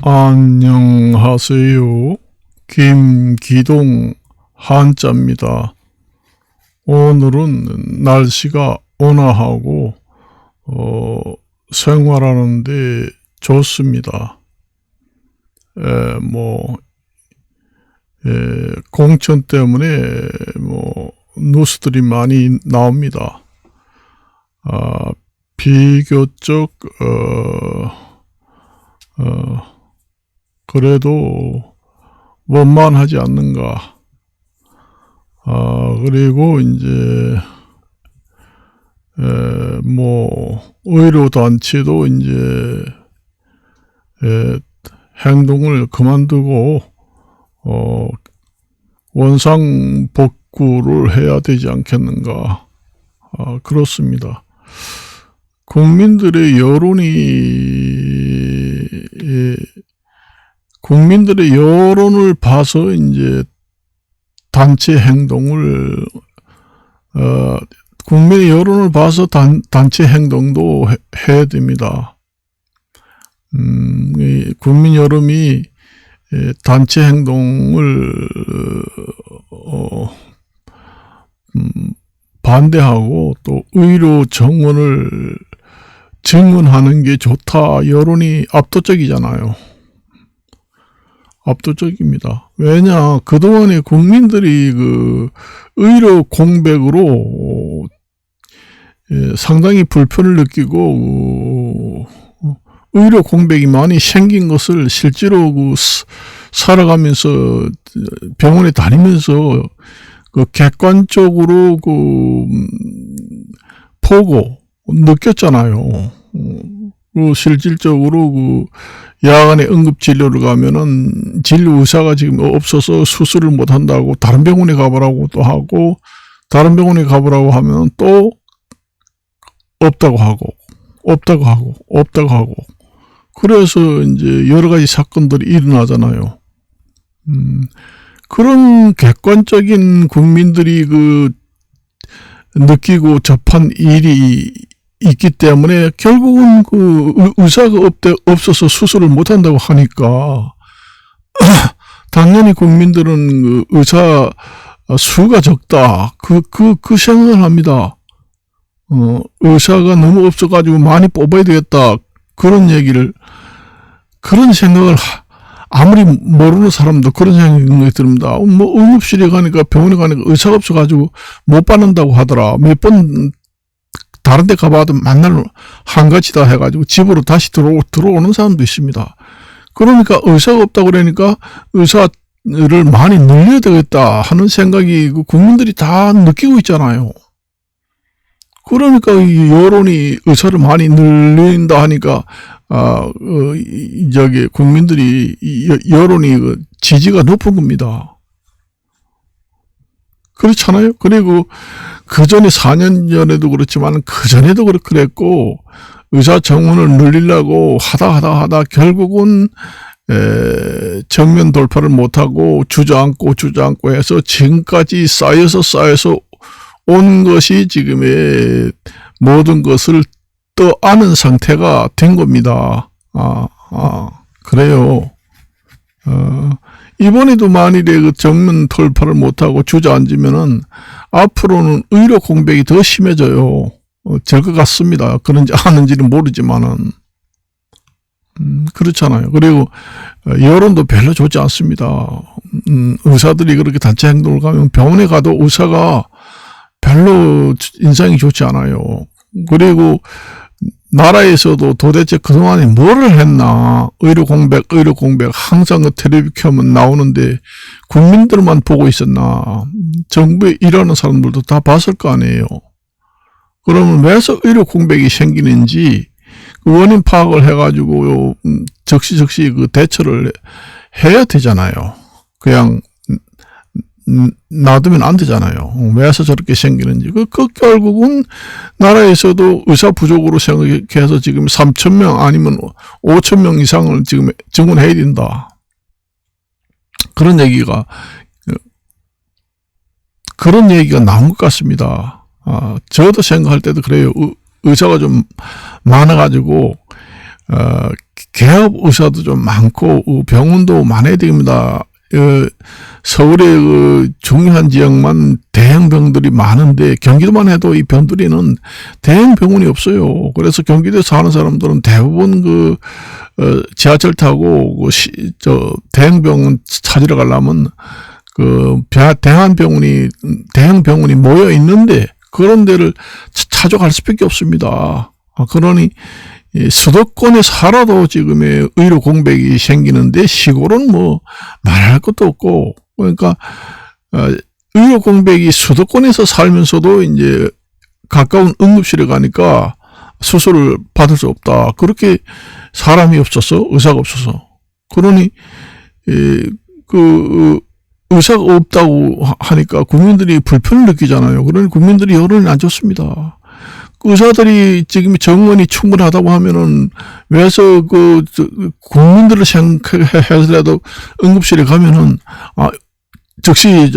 안녕하세요. 김기동 한자입니다. 오늘은 날씨가 온화하고 생활하는데 좋습니다. 공천 때문에 뉴스들이 많이 나옵니다. 비교적 그래도 원만하지 않는가. 그리고 이제 의료단체도 이제 행동을 그만두고 원상복구를 해야 되지 않겠는가. 그렇습니다. 국민들의 여론을 봐서 이제 단체 행동을 국민의 여론을 봐서 단체 행동도 해야 됩니다. 국민 여론이 단체 행동을 반대하고 또 의료 정원을 증언하는 게 좋다. 여론이 압도적이잖아요. 압도적입니다. 왜냐, 그동안에 국민들이 의료 공백으로 상당히 불편을 느끼고 의료 공백이 많이 생긴 것을 실제로 살아가면서 병원에 다니면서 객관적으로 보고 느꼈잖아요. 실질적으로 야간에 응급진료를 가면은 진료 의사가 지금 없어서 수술을 못 한다고 다른 병원에 가보라고 또 하고, 다른 병원에 가보라고 하면 또 없다고 하고 그래서 이제 여러 가지 사건들이 일어나잖아요. 그런 객관적인 국민들이 느끼고 접한 일이 있기 때문에 결국은 의사가 없어서 수술을 못 한다고 하니까 당연히 국민들은 의사 수가 적다. 그 생각을 합니다. 의사가 너무 없어가지고 많이 뽑아야 되겠다. 그런 생각을 아무리 모르는 사람도 그런 생각이 듭니다. 응급실에 가니까 병원에 가니까 의사가 없어가지고 못 받는다고 하더라. 몇 번 다른 데 가봐도 만날 한가지다 해가지고 집으로 다시 들어오는 사람도 있습니다. 그러니까 의사가 없다고 그러니까 의사를 많이 늘려야 되겠다 하는 생각이 국민들이 다 느끼고 있잖아요. 그러니까 여론이 의사를 많이 늘린다 하니까 국민들이 여론이 지지가 높은 겁니다. 그렇잖아요. 그리고 그 전에 4년 전에도 그렇지만 그 전에도 그랬고 의사 정원을 늘리려고 하다 결국은 정면 돌파를 못하고 주저앉고 해서 지금까지 쌓여서 온 것이 지금의 모든 것을 떠안은 상태가 된 겁니다. 그래요. 이번에도 만일에 정면 돌파를 못하고 주저앉으면은 앞으로는 의료 공백이 더 심해져요. 될 것 같습니다. 그런지 아는지는 모르지만은. 그렇잖아요. 그리고 여론도 별로 좋지 않습니다. 의사들이 그렇게 단체 행동을 가면 병원에 가도 의사가 별로 인상이 좋지 않아요. 그리고 나라에서도 도대체 그동안에 뭐를 했나. 의료 공백 항상 텔레비 켜면 나오는데 국민들만 보고 있었나. 정부에 일하는 사람들도 다 봤을 거 아니에요. 그러면 왜서 의료 공백이 생기는지 원인 파악을 해가지고 적시 대처를 해야 되잖아요. 그냥 놔두면 안 되잖아요. 왜서 저렇게 생기는지. 결국은 나라에서도 의사 부족으로 생각해서 지금 3,000명 아니면 5,000명 이상을 지금 증원해야 된다. 그런 얘기가 나온 것 같습니다. 저도 생각할 때도 그래요. 의사가 좀 많아가지고 개업 의사도 좀 많고 병원도 많아야 됩니다. 서울의 중요한 지역만 대형 병들이 많은데 경기도만 해도 이 병들이는 대형 병원이 없어요. 그래서 경기도에 사는 사람들은 대부분 지하철 타고 대형 병원 찾으러 가려면 대형 병원이 모여 있는데 그런 데를 찾아갈 수밖에 없습니다. 그러니 수도권에 살아도 지금의 의료 공백이 생기는데 시골은 뭐 말할 것도 없고, 그러니까 의료 공백이 수도권에서 살면서도 이제 가까운 응급실에 가니까 수술을 받을 수 없다. 그렇게 사람이 없어서, 의사가 없어서. 그러니 의사가 없다고 하니까 국민들이 불편을 느끼잖아요. 그러니 국민들이 여론이 안 좋습니다. 의사들이 지금 정원이 충분하다고 하면은 왜서 국민들을 생각해서라도 응급실에 가면은 즉시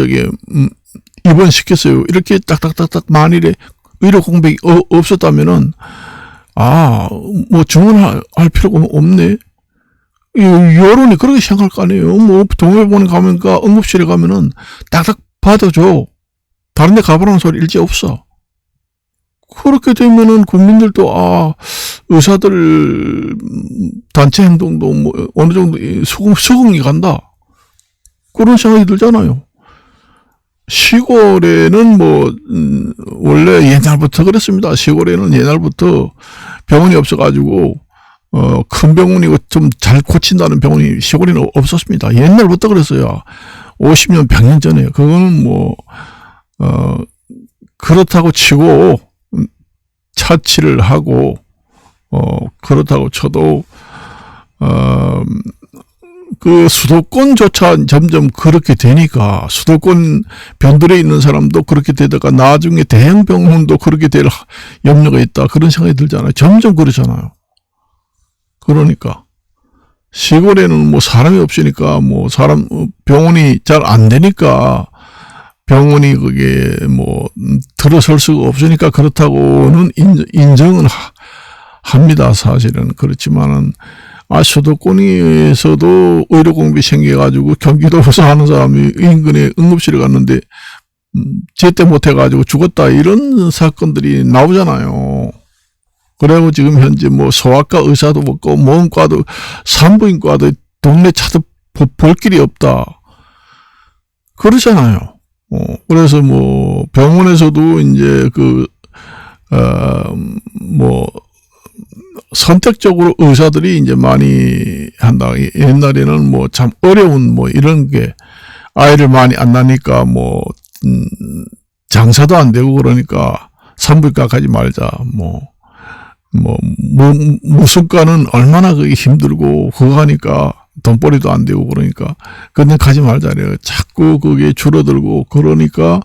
입원시켰어요. 이렇게 딱딱딱딱 만일에 의료 공백이 없었다면은 뭐 증원할 필요가 없네. 여론이 그렇게 생각할 거 아니에요. 뭐 동해병원에 가면까 응급실에 가면은 딱딱 받아줘. 다른 데 가보라는 소리 일제 없어. 그렇게 되면은 국민들도 의사들 단체 행동도 뭐 어느 정도 수긍이 간다. 그런 생각이 들잖아요. 시골에는 뭐 원래 옛날부터 그랬습니다. 시골에는 옛날부터 병원이 없어가지고 큰 병원이고 좀 잘 고친다는 병원이 시골에는 없었습니다. 옛날부터 그랬어요. 50년, 100년 전에. 그거는 뭐 그렇다고 치고 차치를 하고 그렇다고 쳐도 그 수도권조차 점점 그렇게 되니까 수도권 변들에 있는 사람도 그렇게 되다가 나중에 대형 병원도 그렇게 될 염려가 있다. 그런 생각이 들잖아요. 점점 그러잖아요. 그러니까 시골에는 뭐 사람이 없으니까 뭐 병원이 잘 안 되니까 병원이 그게 뭐 들어설 수가 없으니까 그렇다고는 인정은 합니다. 사실은. 그렇지만은 수도권에서도 의료 공백이 생겨가지고 경기도에서 하는 사람이 인근에 응급실에 갔는데 제때 못해가지고 죽었다 이런 사건들이 나오잖아요. 그리고 지금 현재 뭐 소아과 의사도 없고 모음과도 산부인과도 동네 차도 볼 길이 없다. 그러잖아요. 그래서 뭐 병원에서도 이제 뭐 선택적으로 의사들이 이제 많이 한다. 옛날에는 뭐 참 어려운 뭐 이런 게 아이를 많이 안 낳으니까 뭐 장사도 안 되고 그러니까 산부인과 가지 말자. 무술과는 얼마나 그게 힘들고 그거 하니까 돈벌이도 안 되고 그러니까 그냥 가지 말자래요. 자꾸 그게 줄어들고 그러니까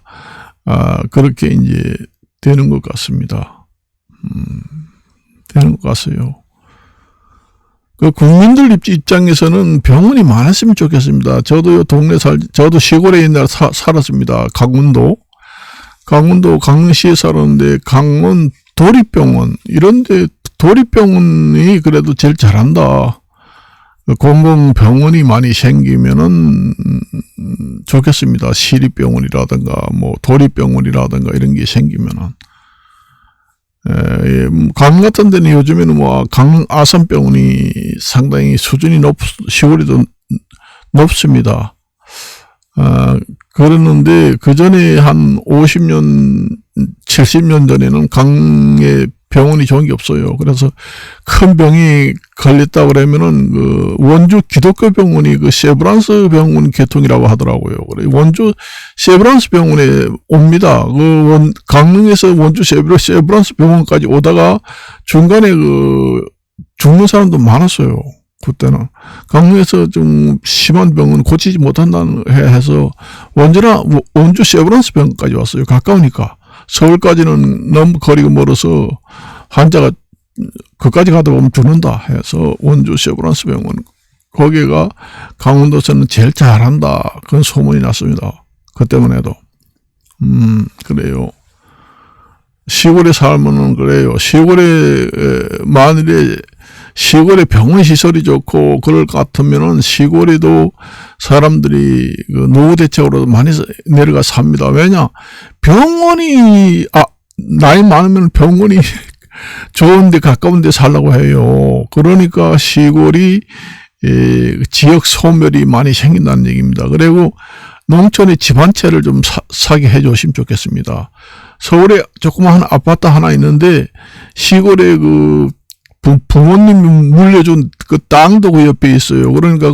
그렇게 이제 되는 것 같습니다. 되는 것 같아요. 그 국민들 입장에서는 병원이 많았으면 좋겠습니다. 저도 저도 시골에 옛날에 살았습니다. 강원도 강릉시에 살았는데 강원 도립병원 이런데 도립병원이 그래도 제일 잘한다. 공공병원이 많이 생기면은 좋겠습니다. 시립병원이라든가 뭐 도립병원이라든가 이런 게 생기면은. 강릉 같은 데는 요즘에는 뭐 강릉 아산병원이 상당히 수준이 시골에도 높습니다. 그랬는데 그 전에 한 50년, 70년 전에는 강릉에 병원이 좋은 게 없어요. 그래서 큰 병이 걸렸다 그러면은 원주 기독교 병원이 세브란스 병원 계통이라고 하더라고요. 그래 원주 세브란스 병원에 옵니다. 강릉에서 원주 세브란스 병원까지 오다가 중간에 죽는 사람도 많았어요. 그때는 강릉에서 좀 심한 병은 고치지 못한다는 해서 원주 세브란스 병원까지 왔어요. 가까우니까. 서울까지는 너무 거리가 멀어서 환자가 그까지 가다 보면 죽는다 해서 원주 세브란스 병원 거기가 강원도에서는 제일 잘한다. 그런 소문이 났습니다. 그 때문에도. 그래요. 시골에 살면은 그래요. 시골에 만일에 시골에 병원 시설이 좋고 그럴 것 같으면은 시골에도 사람들이 그 노후 대책으로 많이 내려가 삽니다. 왜냐? 병원이, 나이 많으면 병원이 좋은데 가까운 데 살라고 해요. 그러니까 시골이 지역 소멸이 많이 생긴다는 얘기입니다. 그리고 농촌에 집 한 채를 좀 사게 해주시면 좋겠습니다. 서울에 조그마한 아파트 하나 있는데 시골에 그 부모님이 물려준 그 땅도 그 옆에 있어요. 그러니까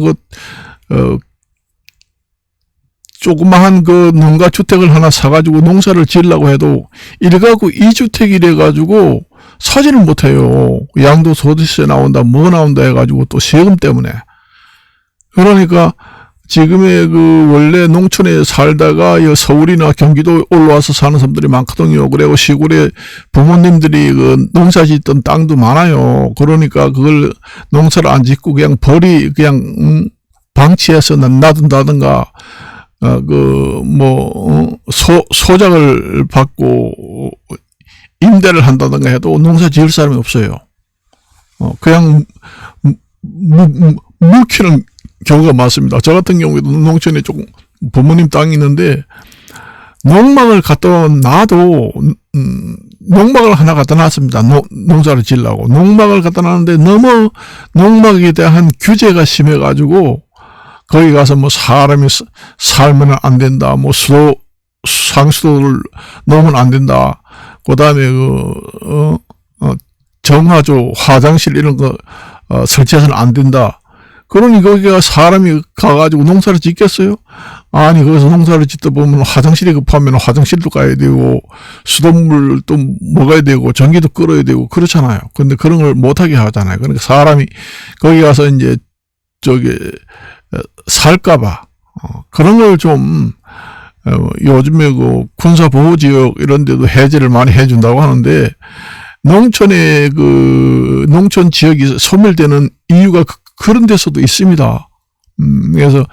조그마한 그 농가주택을 하나 사가지고 농사를 지으려고 해도 1가구 2주택이래 가지고 사지를 못해요. 양도소득세 나온다, 뭐 나온다 해가지고 또 세금 때문에. 그러니까 지금의 그 원래 농촌에 살다가 서울이나 경기도 올라와서 사는 사람들이 많거든요. 그리고 시골에 부모님들이 그 농사 짓던 땅도 많아요. 그러니까 그걸 농사를 안 짓고 그냥 방치해서 놔둔다든가, 소작을 받고 임대를 한다든가 해도 농사 지을 사람이 없어요. 그냥 묵히는 경우가 많습니다. 저 같은 경우에도 농촌에 조금 부모님 땅이 있는데 농막을 갖다 놔도 농막을 하나 갖다 놨습니다. 농사를 지으려고. 농막을 갖다 놨는데 너무 농막에 대한 규제가 심해가지고 거기 가서 뭐 사람이 살면 안 된다. 뭐 상수도를 넣으면 안 된다. 그 다음에 정화조, 화장실 이런 거 설치해서는 안 된다. 그러니 거기가 사람이 가가지고 농사를 짓겠어요? 아니, 거기서 농사를 짓다 보면 화장실이 급하면 화장실도 가야 되고, 수돗물도 먹어야 되고, 전기도 끌어야 되고, 그렇잖아요. 근데 그런 걸 못하게 하잖아요. 그러니까 사람이 거기 가서 이제, 살까봐, 그런 걸 좀, 요즘에 그 군사보호지역 이런 데도 해제를 많이 해준다고 하는데, 농촌에 농촌 지역이 소멸되는 이유가 그런 데서도 있습니다. 그래서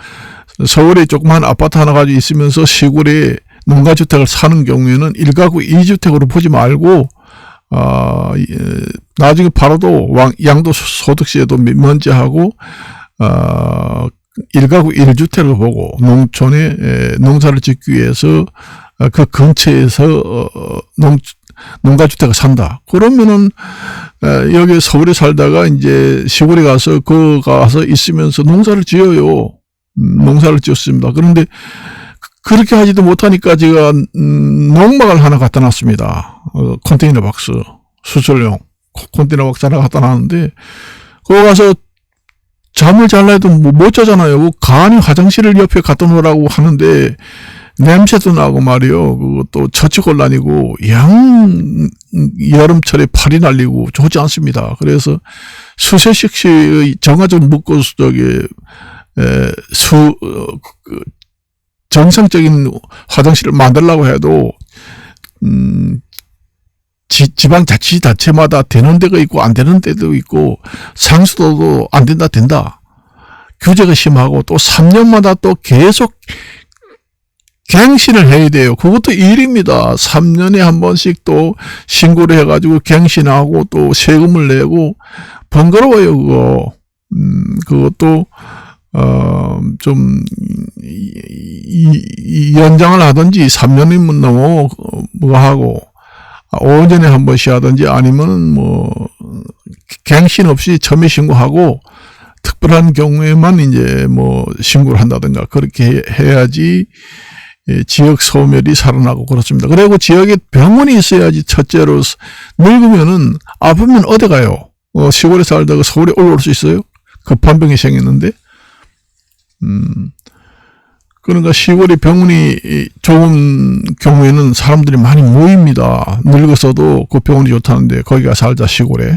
서울에 조그만 아파트 하나 가지고 있으면서 시골에 농가주택을 사는 경우에는 1가구 2주택으로 보지 말고, 나중에 팔아도 양도소득세도 면제하고, 1가구 1주택을 보고 농촌에 농사를 짓기 위해서 그 근처에서 농가주택을 산다. 그러면은 여기 서울에 살다가 이제 시골에 가서 가서 있으면서 농사를 지어요. 농사를 지었습니다. 그런데 그렇게 하지도 못하니까 제가 농막을 하나 갖다 놨습니다. 컨테이너 박스, 수술용 컨테이너 박스 하나 갖다 놨는데 거기 가서 잠을 잘라 해도 못 자잖아요. 간이 화장실을 옆에 갖다 놓으라고 하는데 냄새도 나고 말이요. 그것도 처치곤란이고 여름철에 팔이 날리고 좋지 않습니다. 그래서 수세식시의 정화조 묻고 정상적인 화장실을 만들려고 해도 지방자치단체마다 되는 데가 있고 안 되는 데도 있고 상수도도 안 된다. 규제가 심하고 또 3년마다 또 계속 갱신을 해야 돼요. 그것도 일입니다. 3년에 한 번씩 또 신고를 해가지고 갱신하고 또 세금을 내고 번거로워요. 그것도 좀 연장을 하든지 3년이면 너무 뭐 하고 5년에 한 번씩 하든지 아니면 갱신 없이 처음에 신고하고 특별한 경우에만 이제 신고를 한다든가 그렇게 해야지 지역 소멸이 살아나고 그렇습니다. 그리고 지역에 병원이 있어야지. 첫째로 늙으면은 아프면 어디 가요? 시골에 살다가 서울에 올라올 수 있어요? 급한 병이 생겼는데. 그러니까 시골에 병원이 좋은 경우에는 사람들이 많이 모입니다. 늙어서도 그 병원이 좋다는데 거기가 살자 시골에.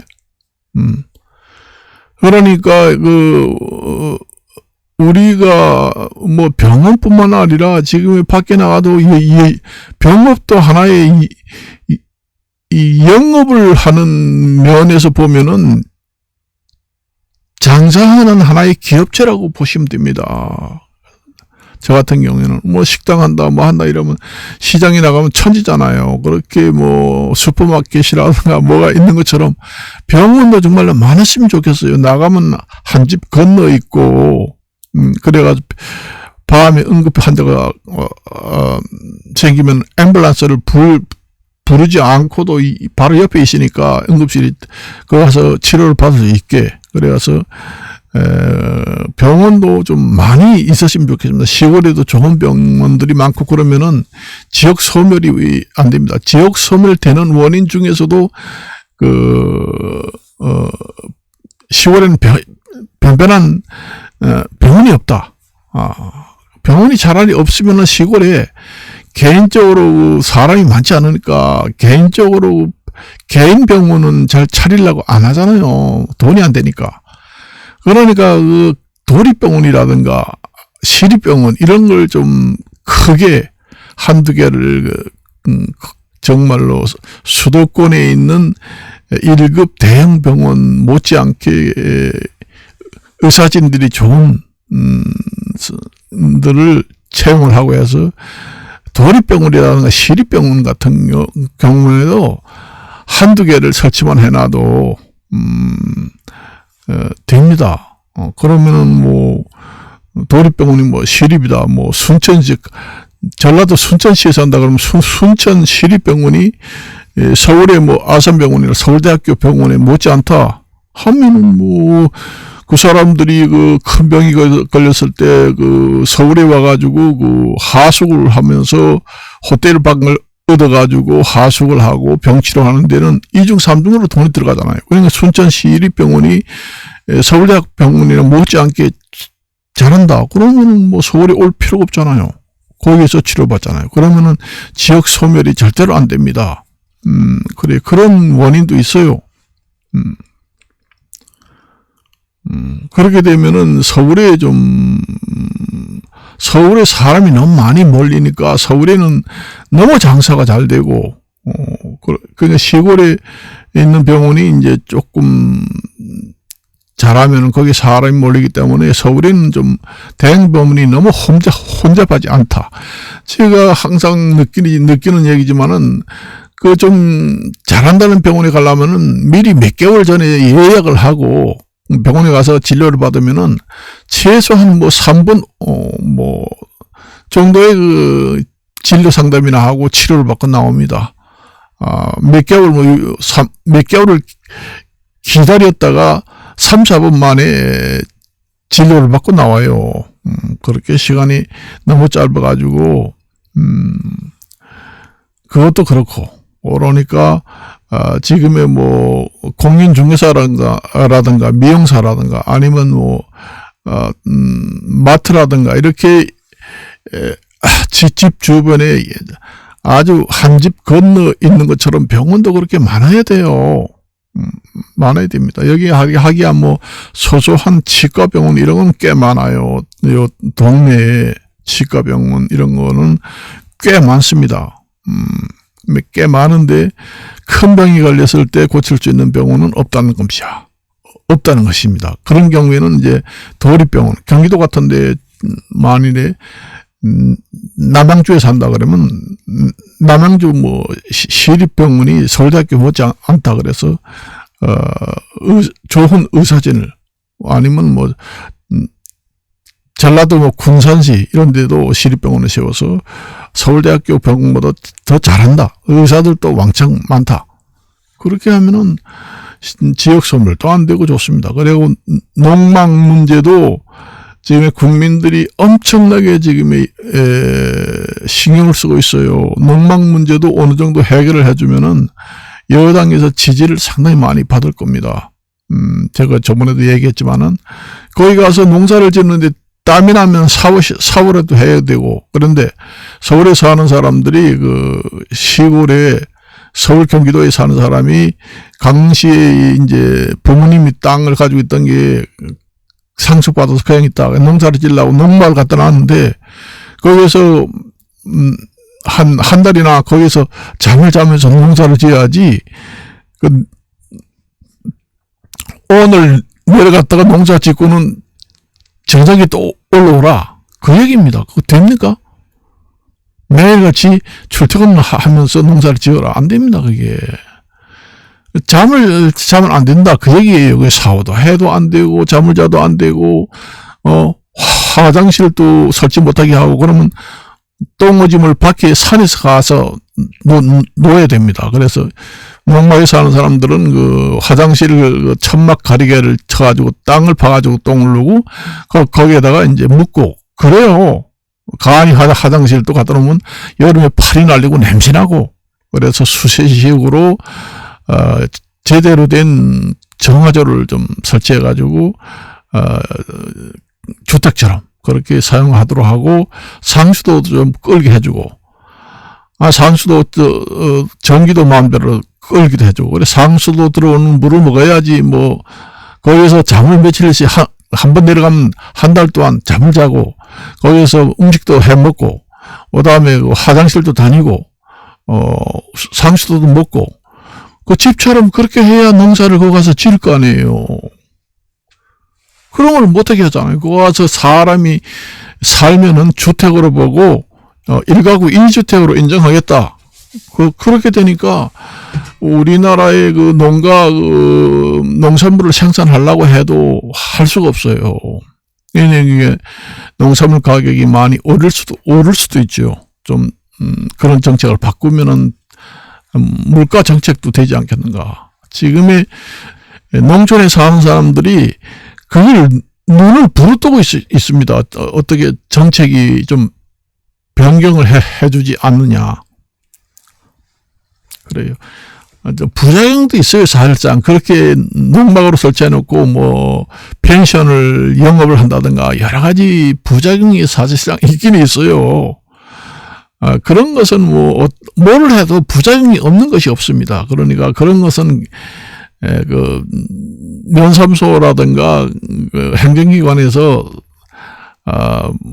그러니까 우리가 병원뿐만 아니라 지금 밖에 나가도 이 병업도 하나의 이 영업을 하는 면에서 보면은 장사하는 하나의 기업체라고 보시면 됩니다. 저 같은 경우에는 뭐 식당 한다 뭐 한다 이러면 시장에 나가면 천지잖아요. 그렇게 뭐 슈퍼마켓이라든가 뭐가 있는 것처럼 병원도 정말로 많았으면 좋겠어요. 나가면 한 집 건너 있고 그래가지고 밤에 응급 환자가 생기면 앰뷸런스를 부르지 않고도 바로 옆에 있으니까 응급실이 거기 가서 치료를 받을 수 있게 그래서 병원도 좀 많이 있었으면 좋겠습니다. 시골에도 좋은 병원들이 많고 그러면은 지역 소멸이 안 됩니다. 지역 소멸되는 원인 중에서도 시골에는 변변한 병원이 없다. 병원이 차라리 없으면은 시골에 개인적으로 사람이 많지 않으니까 개인적으로 개인 병원은 잘 차리려고 안 하잖아요. 돈이 안 되니까. 그러니까 그 도립병원이라든가 시립병원 이런 걸 좀 크게 한두 개를 정말로 수도권에 있는 1급 대형 병원 못지않게 의사진들이 좋은 들을 채용을 하고 해서 도립병원이라든가 시립병원 같은 경우에도 한두 개를 설치만 해놔도 됩니다. 그러면은 뭐 도립병원이 뭐 시립이다 뭐 순천시 전라도 순천시에서 한다 그러면 순천 시립병원이 서울의 뭐 아산병원이나 서울대학교 병원에 못지않다 하면은 뭐 그 사람들이 그 큰 병이 걸렸을 때 그 서울에 와가지고 그 하숙을 하면서 호텔 방을 얻어가지고 하숙을 하고 병치료하는 데는 2중 3중으로 돈이 들어가잖아요. 그러니까 순천 시립병원이 서울대학 병원이랑 못지않게 잘한다. 그러면은 뭐 서울에 올 필요가 없잖아요. 거기에서 치료받잖아요. 그러면은 지역 소멸이 절대로 안 됩니다. 그래 그런 원인도 있어요. 그렇게 되면은 서울에 사람이 너무 많이 몰리니까 서울에는 너무 장사가 잘 되고, 그러니까 시골에 있는 병원이 이제 조금 잘하면은 거기 사람이 몰리기 때문에 서울에는 좀 대형 병원이 너무 혼잡하지 않다. 제가 항상 느끼는 얘기지만은 그 좀 잘한다는 병원에 가려면은 미리 몇 개월 전에 예약을 하고 병원에 가서 진료를 받으면은 최소한 뭐 3분 뭐 정도의 그 진료 상담이나 하고 치료를 받고 나옵니다. 몇 개월을 기다렸다가 3, 4분 만에 진료를 받고 나와요. 그렇게 시간이 너무 짧아가지고 그것도 그렇고 그러니까 지금의 뭐 공인중개사라든가 미용사라든가 아니면 뭐 마트라든가 이렇게 집 주변에 아주 한 집 건너 있는 것처럼 병원도 그렇게 많아야 돼요. 많아야 됩니다. 여기 하기야 뭐 소소한 치과병원 이런 건 꽤 많아요. 요 동네에 치과병원 이런 거는 꽤 많습니다. 꽤 많은데 큰 병이 걸렸을 때 고칠 수 있는 병원은 없다는 것입니다. 그런 경우에는 이제 도립병원, 경기도 같은데 만일에 남양주에 산다 그러면 남양주 뭐 시립병원이 서울대학교 못지 않다 그래서 좋은 의사진을 아니면 뭐 전라도 뭐 군산시 이런 데도 시립병원을 세워서 서울대학교 병원보다 더 잘한다. 의사들도 왕창 많다. 그렇게 하면은 지역 소멸도 안 되고 좋습니다. 그리고 농막 문제도 지금 국민들이 엄청나게 지금 신경을 쓰고 있어요. 농막 문제도 어느 정도 해결을 해주면은 여당에서 지지를 상당히 많이 받을 겁니다. 제가 저번에도 얘기했지만은 거기 가서 농사를 짓는데 땀이 나면 샤워라도 해야 되고 그런데 서울에 사는 사람들이 그 시골에 서울 경기도에 사는 사람이 강시에 이제 부모님이 땅을 가지고 있던 게 상속받아서 그냥 있다가 농사를 지으려고 농마를 갖다 놨는데 거기서 한 달이나 거기서 잠을 자면서 농사를 지어야지 오늘 내려갔다가 농사 짓고는 정상이 또 올라오라. 그 얘기입니다. 그거 됩니까? 매일같이 출퇴근을 하면서 농사를 지어라. 안 됩니다, 그게. 잠을 자면 안 된다. 그 얘기예요. 그 샤워도 해도 안 되고, 잠을 자도 안 되고, 화장실도 설치 못하게 하고, 그러면 똥오줌을 밖에 산에서 가서 놓아야 됩니다. 그래서 농마에 사는 사람들은 그 화장실 천막 가리개를 쳐가지고 땅을 파가지고 똥을 누고, 거기에다가 이제 묻고, 그래요. 간이 화장실 또 갖다 놓으면 여름에 팔이 날리고 냄새나고, 그래서 수세식으로 제대로 된 정화조를 좀 설치해가지고 주택처럼 그렇게 사용하도록 하고, 상수도 좀 끌게 해주고, 상수도 전기도 마음대로 끌기도 해주고, 그래 상수도 들어오는 물을 먹어야지 뭐 거기서 잠을 며칠씩 한 번 내려가면 한 달 동안 잠을 자고, 거기서 음식도 해 먹고, 그 다음에 화장실도 다니고, 상수도도 먹고, 그 집처럼 그렇게 해야 농사를 거기 가서 지을 거 아니에요. 그런 걸 못하게 하잖아요. 거기 가서 사람이 살면은 주택으로 보고, 1가구 1주택으로 인정하겠다. 그렇게 되니까, 우리나라의 그 농산물을 생산하려고 해도 할 수가 없어요. 왜냐면 이게 농산물 가격이 많이 오를 수도 있죠. 좀, 그런 정책을 바꾸면은, 물가 정책도 되지 않겠는가. 지금의 농촌에 사는 사람들이 그걸 눈을 부릅뜨고 있습니다. 어떻게 정책이 좀 변경을 해주지 않느냐. 그래요. 부작용도 있어요, 사실상. 그렇게 농막으로 설치해놓고, 뭐, 펜션을 영업을 한다든가, 여러 가지 부작용이 사실상 있긴 있어요. 그런 것은 뭐, 뭘 해도 부작용이 없는 것이 없습니다. 그러니까 그런 것은, 면사무소라든가, 행정기관에서,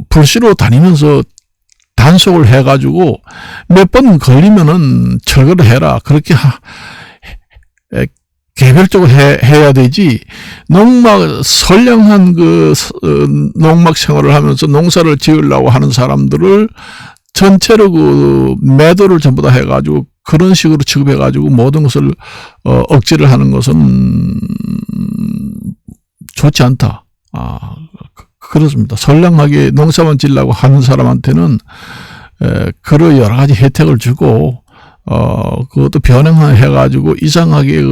불시로 다니면서 단속을 해가지고 몇 번 걸리면은 철거를 해라. 그렇게 개별적으로 해야 되지. 선량한 농막 생활을 하면서 농사를 지으려고 하는 사람들을 전체로 매도를 전부 다 해가지고 그런 식으로 취급해가지고 모든 것을 억지를 하는 것은 좋지 않다. 그렇습니다. 선량하게 농사만 지으려고 하는 사람한테는 그런 여러 가지 혜택을 주고, 그것도 변형해가지고 이상하게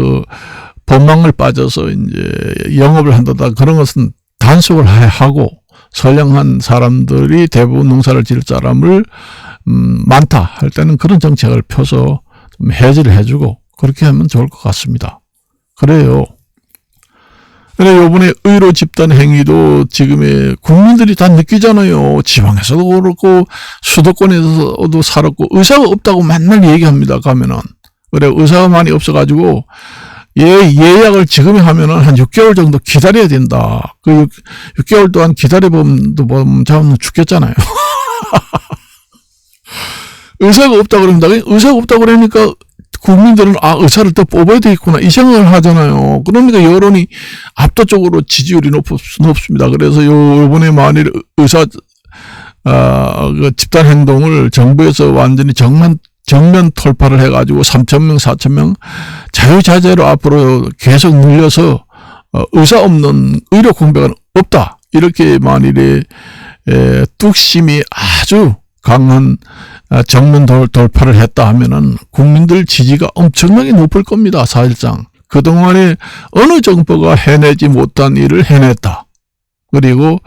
법망을 빠져서 이제 영업을 한다다 그런 것은 단속을 하고, 선량한 사람들이 대부분 농사를 지을 사람을 많다 할 때는 그런 정책을 펴서 좀 해지를 해주고 그렇게 하면 좋을 것 같습니다. 그래요. 그래, 요번에 의료 집단 행위도 지금의 국민들이 다 느끼잖아요. 지방에서도 그렇고, 수도권에서도 살았고, 의사가 없다고 맨날 얘기합니다, 가면은. 그래, 의사가 많이 없어가지고, 예약을 지금에 하면은 한 6개월 정도 기다려야 된다. 그 6개월 동안 기다려보면 죽겠잖아요. 의사가 없다 그럽니다. 의사가 없다 그러니까, 국민들은 의사를 더 뽑아야 되겠구나 이 생각을 하잖아요. 그러니까 여론이 압도적으로 지지율이 높습니다. 그래서 요번에 만일 의사 그 집단 행동을 정부에서 완전히 정면 돌파를 해가지고 3,000명, 4,000명 자유자재로 앞으로 계속 늘려서 의사 없는 의료 공백은 없다. 이렇게 만일에 뚝심이 아주 강한 정면 돌파를 했다 하면은 국민들 지지가 엄청나게 높을 겁니다. 사실상 그동안에 어느 정부가 해내지 못한 일을 해냈다. 그리고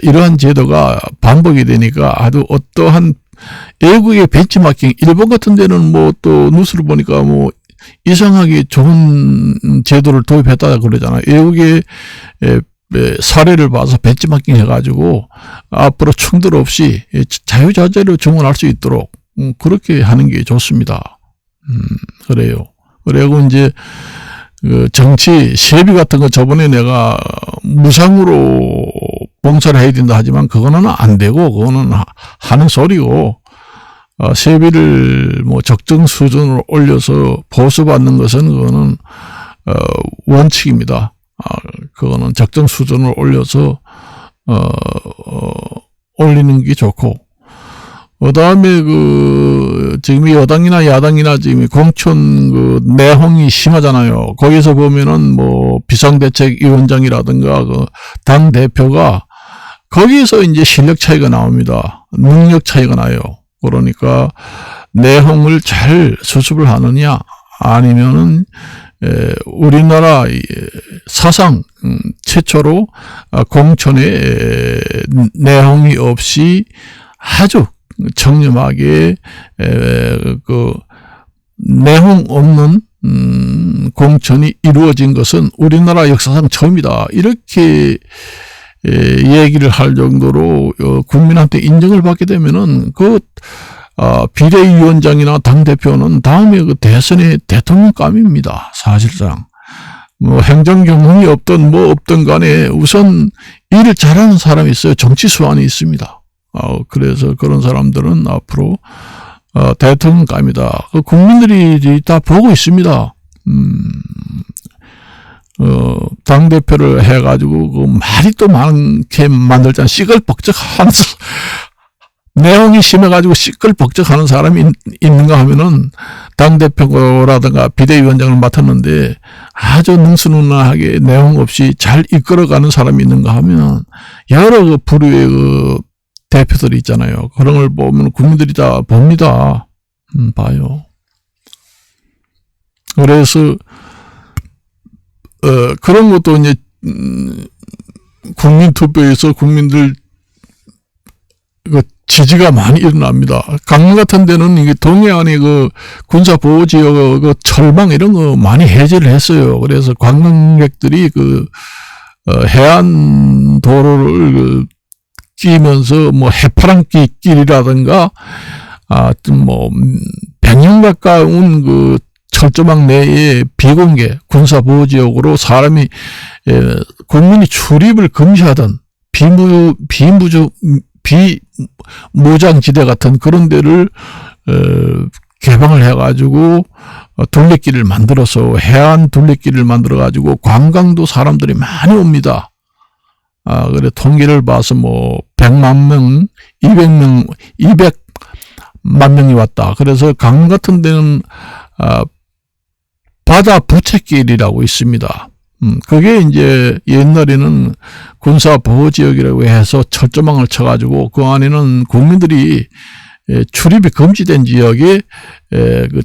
이러한 제도가 반복이 되니까 아주 어떠한 외국의 벤치마킹, 일본 같은 데는 뭐 또 뉴스를 보니까 뭐 이상하게 좋은 제도를 도입했다 그러잖아요. 외국의 사례를 봐서 벤치마킹 해가지고 앞으로 충돌 없이 자유자재로 주문할 수 있도록 그렇게 하는 게 좋습니다. 그래요. 그리고 이제 정치 세비 같은 거 저번에 내가 무상으로 봉사를 해야 된다 하지만 그거는 안 되고 그거는 하는 소리고, 세비를 뭐 적정 수준으로 올려서 보수받는 것은 그거는 원칙입니다. 그거는 적정 수준을 올려서 올리는 게 좋고, 그 다음에 지금 여당이나 야당이나 지금 공천 내홍이 심하잖아요. 거기서 보면은 뭐 비상대책위원장이라든가 당 대표가 거기서 이제 실력 차이가 나옵니다. 능력 차이가 나요. 그러니까 내홍을 잘 수습을 하느냐, 아니면은 우리나라 사상 최초로 공천에 내홍이 없이 아주 청렴하게 내홍 없는 공천이 이루어진 것은 우리나라 역사상 처음이다. 이렇게 얘기를 할 정도로 국민한테 인정을 받게 되면은 비대위원장이나 당대표는 다음에 대선의 대통령감입니다. 사실상. 뭐 행정 경험이 없든 뭐 없든 간에 우선 일을 잘하는 사람이 있어요. 정치 수완이 있습니다. 그래서 그런 사람들은 앞으로 대통령감이다. 국민들이 다 보고 있습니다. 당대표를 해가지고 말이 또 많게 만들잖아. 시끌벅적하는 내용이 심해가지고 시끌벅적하는 사람이 있는가 하면은 당대표라든가 비대위원장을 맡았는데 아주 능수능란하게 내용 없이 잘 이끌어가는 사람이 있는가 하면 여러 부류의 대표들이 있잖아요. 그런 걸 보면 국민들이 다 봅니다. 봐요. 그래서 그런 것도 이제 국민투표에서 국민들 지지가 많이 일어납니다. 강릉 같은 데는 이게 동해안의 군사보호지역 철망 이런 거 많이 해제를 했어요. 그래서 관광객들이 해안 도로를 끼면서 뭐 해파랑길 길이라든가 뭐 100년 가까운 철조망 내에 비공개 군사보호지역으로 사람이 국민이 출입을 금지하던 비무장지대 같은 그런 데를 개방을 해가지고 둘레길을 만들어서 해안 둘레길을 만들어가지고 관광도 사람들이 많이 옵니다. 그래 통계를 봐서 뭐 100만 명, 200만 명이 왔다. 그래서 강릉 같은 데는 바다 부채길이라고 있습니다. 그게 이제 옛날에는 군사보호지역이라고 해서 철조망을 쳐가지고 그 안에는 국민들이 출입이 금지된 지역에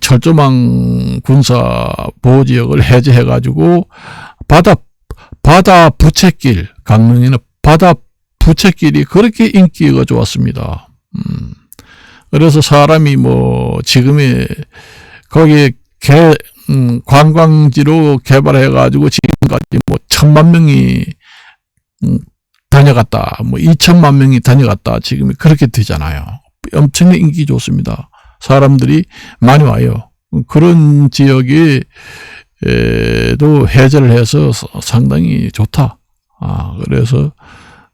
철조망 군사보호지역을 해제해가지고 바다 부채길, 강릉에는 바다 부채길이 그렇게 인기가 좋았습니다. 그래서 사람이 뭐 지금의 거기에 관광지로 개발해가지고 지금까지 뭐 1000만 명이 다녀갔다, 뭐 2000만 명이 다녀갔다, 지금 그렇게 되잖아요. 엄청난 인기 좋습니다. 사람들이 많이 와요. 그런 지역에 도 해제를 해서 상당히 좋다. 그래서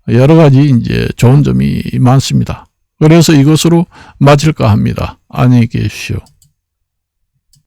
여러 가지 이제 좋은 점이 많습니다. 그래서 이것으로 마칠까 합니다. 안녕히 계십시오.